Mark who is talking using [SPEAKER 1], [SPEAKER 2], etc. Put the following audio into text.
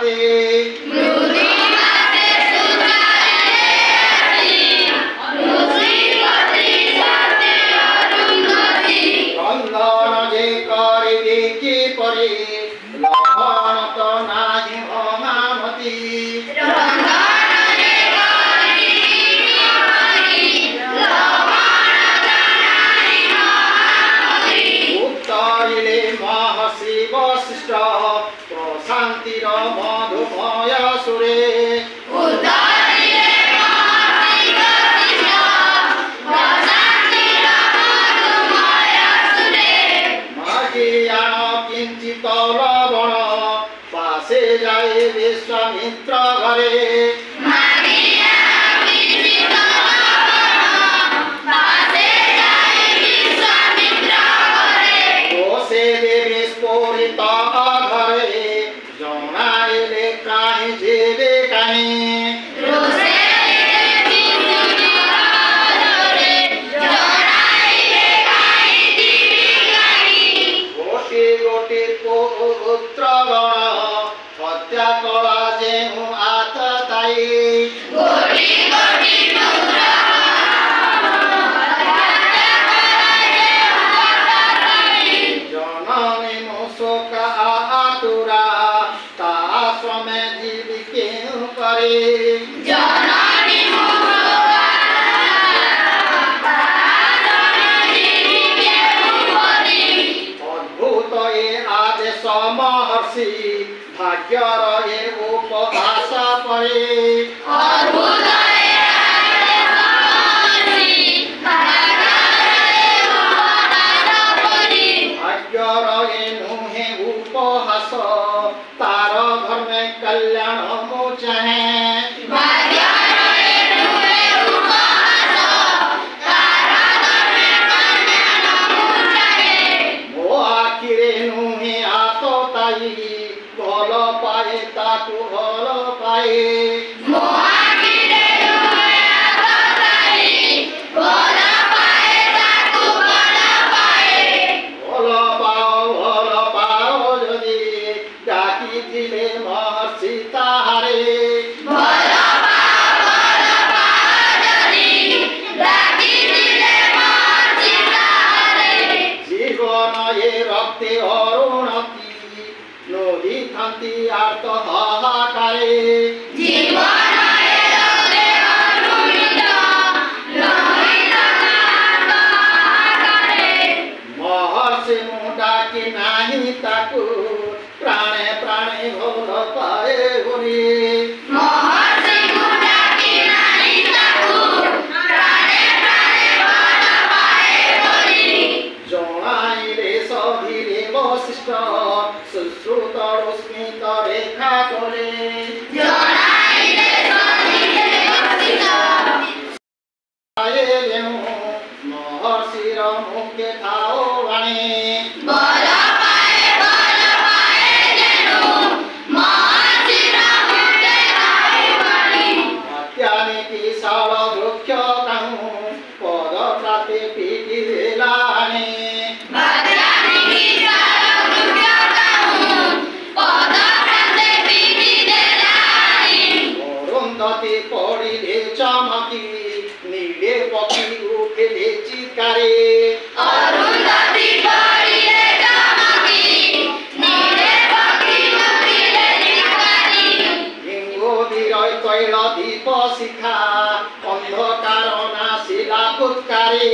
[SPEAKER 1] माते रंधन जे करिबे के परे लवण तो नाही अमामती उत्तरिले महर्षि वसिष्ठ प्रशान्तिर मधुमय सुरे किंचित लवण पासे जाए विश्वामित्र घरे दोषे देवे स्फोरित घरे जनाइले काहीं जेबे काहीं हत्या कला जेनु आतताई जननी मुशोक आतुरा ता समय जीवी केनु करे अद्भुत ए आदेश महर्षि भाग्यर ए उपहास परे भाग्यर ए नुहे उपहास तार धर्म कल्याण मो चाहे मो आखिरे नुहे आतो ताई भल पाए ताकू भल पाए भल पाओ जदि डाकी दिले महर्षि ताहारे जीवन ये रक्ते अरुणती लोही थांती आर्त हाहाकारे महर्षि मुंडा की नाही ताकू प्राणे प्राणे भल पाए गुनी जनाइले सधीरे वसिष्ठ सुश्रुत स्मित रेखा करे महर्षिर मुखे थाओ वाणी अत्यानिकी शाल वृक्ष कहूँ पद प्राते पीटी देलानी अरुंधति पड़िले चमकी नीले पक्षी उठिले चित्कारे तैल दीप शिखा अंधकार नाशिला फुत्कारे